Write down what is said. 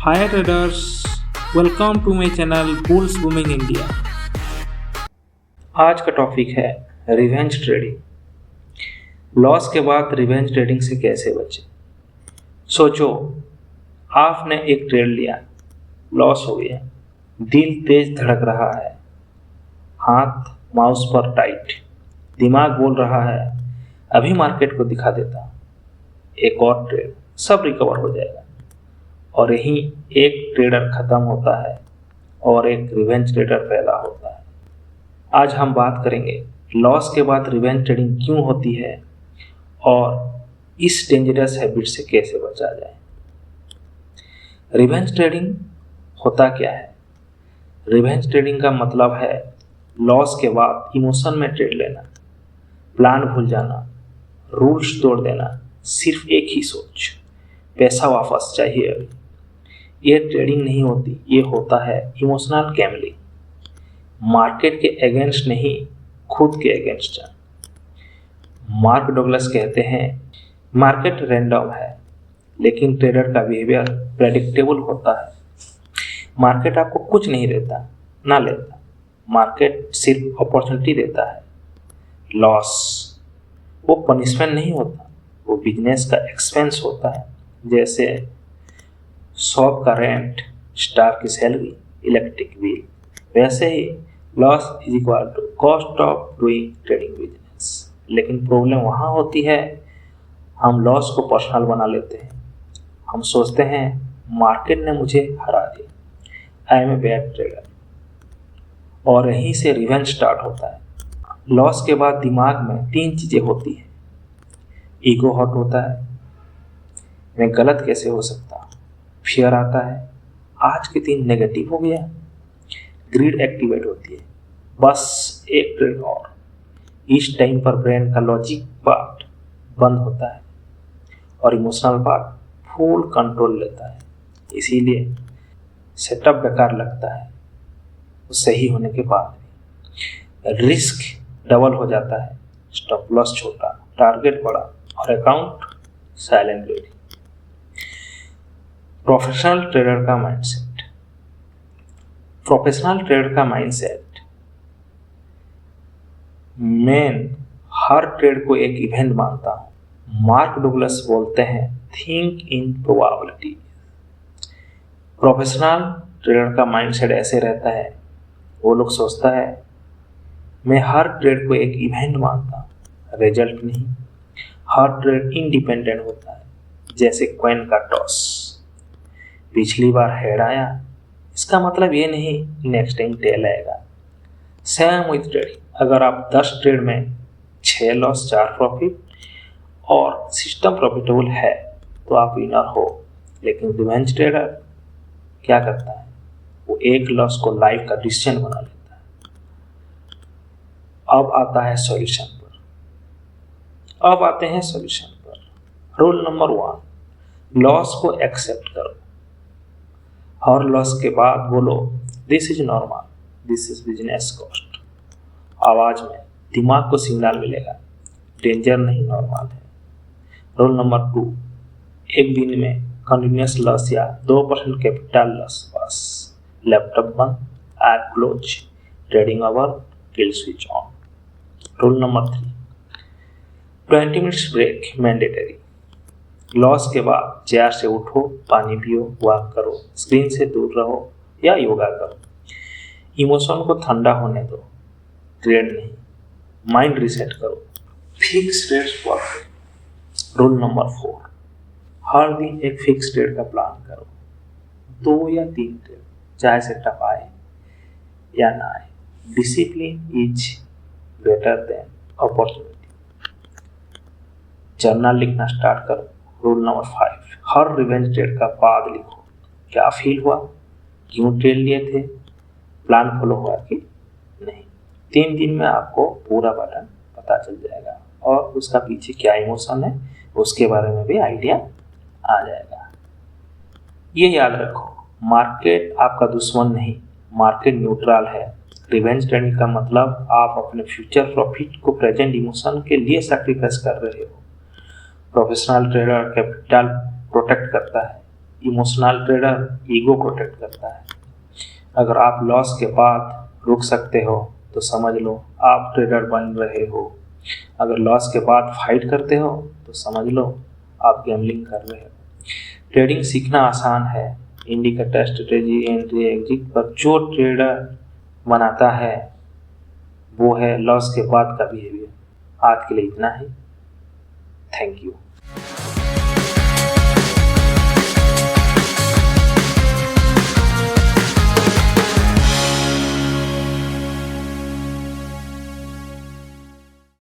Hi traders, welcome to my channel Bulls Booming India। आज का topic है revenge trading. Loss के बाद रिवेंज ट्रेडिंग से कैसे बचें। सोचो, आपने एक ट्रेड लिया, लॉस हो गया, दिल तेज धड़क रहा है, हाथ माउस पर टाइट, दिमाग बोल रहा है अभी मार्केट को दिखा देता, एक और ट्रेड, सब रिकवर हो जाएगा। और यही एक ट्रेडर खत्म होता है और एक रिवेंज ट्रेडर पैदा होता है। आज हम बात करेंगे लॉस के बाद रिवेंज ट्रेडिंग क्यों होती है और इस डेंजरस हैबिट से कैसे बचा जाए। रिवेंज ट्रेडिंग होता क्या है? रिवेंज ट्रेडिंग का मतलब है लॉस के बाद इमोशन में ट्रेड लेना, प्लान भूल जाना, रूल्स तोड़ देना, सिर्फ एक ही सोच, पैसा वापस चाहिए अभी। ये ट्रेडिंग नहीं होती, ये होता है इमोशनल गैम्बलिंग। मार्केट के अगेंस्ट नहीं, खुद के अगेंस्ट जाना। मार्क डगलस कहते हैं मार्केट रैंडम है लेकिन ट्रेडर का बिहेवियर प्रेडिक्टेबल होता है। मार्केट आपको कुछ नहीं देता ना लेता, मार्केट सिर्फ अपॉर्चुनिटी देता है। लॉस वो पनिशमेंट नहीं होता, वो बिजनेस का एक्सपेंस होता है। जैसे शॉप का रेंट, स्टाफ की सैलरी, इलेक्ट्रिक बिल, वैसे ही loss is equal to cost of doing trading business. लेकिन प्रॉब्लम वहाँ होती है, हम लॉस को पर्सनल बना लेते हैं। हम सोचते हैं मार्केट ने मुझे हरा दिया, I am a bad trader, और यहीं से रिवेंज स्टार्ट होता है। लॉस के बाद दिमाग में तीन चीज़ें होती हैं। ईगो हर्ट होता है, मैं गलत कैसे हो सकता। फियर आता है, आज के दिन नेगेटिव हो गया। ग्रीड एक्टिवेट होती है, बस एक ट्रेड और। इस टाइम पर ब्रेन का लॉजिक पार्ट बंद होता है और इमोशनल पार्ट फुल कंट्रोल लेता है। इसीलिए सेटअप बेकार लगता है, वो सही होने के बाद भी रिस्क डबल हो जाता है। स्टॉप लॉस छोटा, टारगेट बड़ा और account silent ready. Professional trader का माइंडसेट। प्रोफेशनल ट्रेडर का माइंडसेट, मैं हर ट्रेड को एक इवेंट मानता हूं। मार्क डगलस बोलते हैं think in probability. Professional trader का माइंडसेट ऐसे रहता है, वो लोग सोचता है मैं हर ट्रेड को एक इवेंट मानता हूं, रिजल्ट नहीं। हर ट्रेड इंडिपेंडेंट होता है, जैसे कॉइन का टॉस। पिछली बार हेड आया, इसका मतलब ये नहीं नेक्स्ट टाइम टेल आएगा। सेम विथ ट्रेडिंग, अगर आप 10 ट्रेड में 6 लॉस 4 प्रॉफिट और सिस्टम प्रॉफिटेबल है तो आप विनर हो। लेकिन रिवेंज ट्रेडर क्या करता है, वो एक लॉस को लाइफ का डिसीजन बना लेता है। अब आता है सॉल्यूशन पर। अब आते हैं सॉल्यूशन पर। रूल नंबर 1, लॉस को एक्सेप्ट करो। हर लॉस के बाद बोलो this is normal, this is business cost. आवाज में दिमाग को सिग्नल मिलेगा डेंजर नहीं, नॉर्मल है। रूल नंबर 2, एक दिन में कंटिन्यूस लॉस या 2% कैपिटल लॉस बस। लैपटॉप बंद, app close, trading over, kill switch on. Rule number 3, 20 minutes break mandatory. Loss के बाद चेयर से उठो, पानी पियो, वॉक करो, स्क्रीन से दूर रहो या योगा करो। इमोशन को ठंडा होने दो, ट्रेड नहीं। माइंड रिसेट करो, fix trades perfect. Rule number 4, हर दिन एक फिक्स ट्रेड का प्लान करो, 2 या 3 ट्रेड, चाहे सेटअप आए या ना आए। Discipline is better than opportunity. Journal लिखना स्टार्ट करो। रूल नंबर 5, हर रिवेंज ट्रेड का बाद लिखो, क्या फील हुआ, क्यों ट्रेड लिए थे, प्लान फॉलो हुआ कि नहीं। 3 दिन में आपको पूरा पैटर्न पता चल जाएगा और उसका पीछे क्या इमोशन है उसके बारे में भी आइडिया आ जाएगा। ये याद रखो, मार्केट आपका दुश्मन नहीं, मार्केट न्यूट्रल है। रिवेंज ट्रेडिंग का मतलब आप अपने फ्यूचर प्रॉफिट को प्रेजेंट इमोशन के लिए सैक्रिफाइस कर रहे हो। प्रोफेशनल ट्रेडर कैपिटल प्रोटेक्ट करता है, इमोशनल ट्रेडर ईगो प्रोटेक्ट करता है। अगर आप लॉस के बाद रुक सकते हो तो समझ लो आप ट्रेडर बन रहे हो। अगर लॉस के बाद फाइट करते हो तो समझ लो आप गैम्बलिंग कर रहे हो। ट्रेडिंग सीखना आसान है, इंडिकेटर, स्ट्रेटेजी, एंट्री, एग्जिट, पर जो ट्रेडर बनाता है वो है लॉस के बाद का बिहेवियर। आज के लिए इतना ही। Thank you.